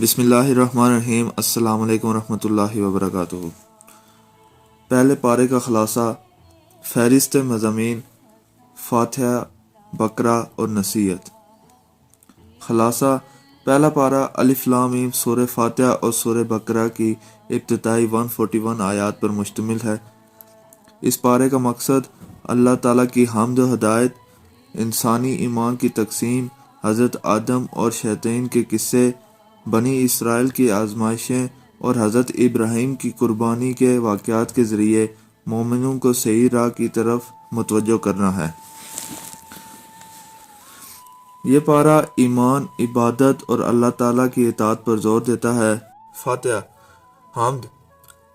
بسم اللہ الرحمن الرحیم۔ السلام علیکم ورحمۃ اللہ وبرکاتہ۔ پہلے پارے کا خلاصہ، فہرست مضامین، فاتحہ، بقرہ اور نصیحت۔ خلاصہ: پہلا پارہ الف لام میم سورہ فاتحہ اور سورہ بقرہ کی ابتدائی 141 آیات پر مشتمل ہے۔ اس پارے کا مقصد اللہ تعالیٰ کی حمد و ہدایت، انسانی ایمان کی تقسیم، حضرت آدم اور شیاطین کے قصے، بنی اسرائیل کی آزمائشیں اور حضرت ابراہیم کی قربانی کے واقعات کے ذریعے مومنوں کو صحیح راہ کی طرف متوجہ کرنا ہے۔ یہ پارہ ایمان، عبادت اور اللہ تعالیٰ کی اطاعت پر زور دیتا ہے۔ فاتحہ۔ حمد: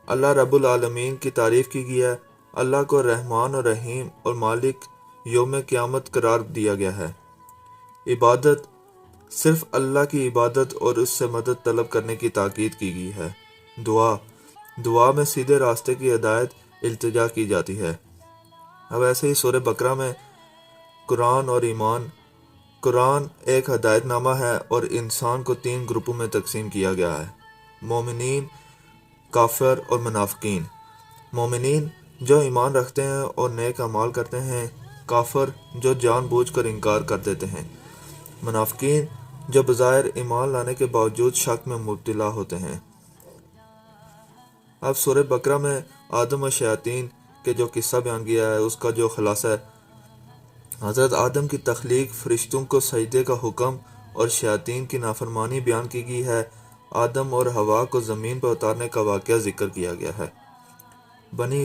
اللہ رب العالمین کی تعریف کی گئی ہے۔ اللہ کو رحمان اور رحیم اور مالک یوم قیامت قرار دیا گیا ہے۔ عبادت: صرف اللہ کی عبادت اور اس سے مدد طلب کرنے کی تاکید کی گئی ہے۔ دعا میں سیدھے راستے کی ہدایت التجا کی جاتی ہے۔ اب ایسے ہی سورہ بقرہ میں قرآن اور ایمان۔ قرآن ایک ہدایت نامہ ہے اور انسان کو 3 گروپوں میں تقسیم کیا گیا ہے: مومنین، کافر اور منافقین۔ مومنین جو ایمان رکھتے ہیں اور نیک اعمال کرتے ہیں، کافر جو جان بوجھ کر انکار کر دیتے ہیں، منافقین جو بظاہر ایمان لانے کے باوجود شک میں مبتلا ہوتے ہیں۔ اب سورہ بقرہ میں آدم و شیاطین کے جو قصہ بیان کیا ہے اس کا جو خلاصہ ہے: حضرت آدم کی تخلیق، فرشتوں کو سجدے کا حکم اور شیاطین کی نافرمانی بیان کی گئی ہے۔ آدم اور حوا کو زمین پر اتارنے کا واقعہ ذکر کیا گیا ہے۔ بنی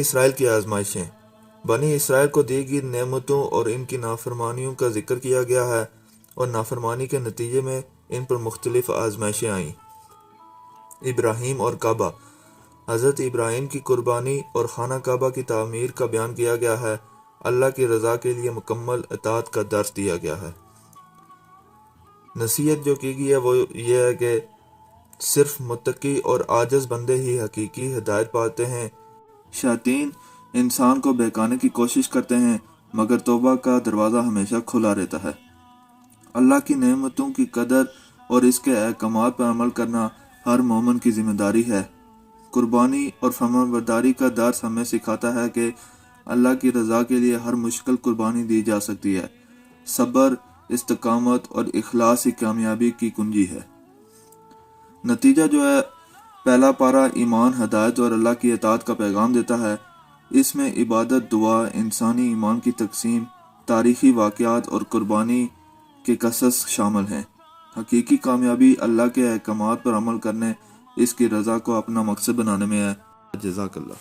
اسرائیل کی آزمائشیں۔ بنی اسرائیل کو دی گئی نعمتوں اور ان کی نافرمانیوں کا ذکر کیا گیا ہے، اور نافرمانی کے نتیجے میں ان پر مختلف آزمائشیں آئیں۔ ابراہیم اور کعبہ۔ حضرت ابراہیم کی قربانی اور خانہ کعبہ کی تعمیر کا بیان کیا گیا ہے۔ اللہ کی رضا کے لیے مکمل اطاعت کا درس دیا گیا ہے۔ نصیحت جو کی گئی ہے وہ یہ ہے کہ صرف متقی اور عاجز بندے ہی حقیقی ہدایت پاتے ہیں۔ شیاطین انسان کو بہکانے کی کوشش کرتے ہیں، مگر توبہ کا دروازہ ہمیشہ کھلا رہتا ہے۔ اللہ کی نعمتوں کی قدر اور اس کے احکامات پر عمل کرنا ہر مومن کی ذمہ داری ہے۔ قربانی اور فرمانبرداری کا درس ہمیں سکھاتا ہے کہ اللہ کی رضا کے لیے ہر مشکل قربانی دی جا سکتی ہے۔ صبر، استقامت اور اخلاص ہی کامیابی کی کنجی ہے۔ نتیجہ جو ہے، پہلا پارہ ایمان، ہدایت اور اللہ کی اطاعت کا پیغام دیتا ہے۔ اس میں عبادت، دعا، انسانی ایمان کی تقسیم، تاریخی واقعات اور قربانی کے قصص شامل ہیں۔ حقیقی کامیابی اللہ کے احکامات پر عمل کرنے، اس کی رضا کو اپنا مقصد بنانے میں ہے۔ جزاک اللہ۔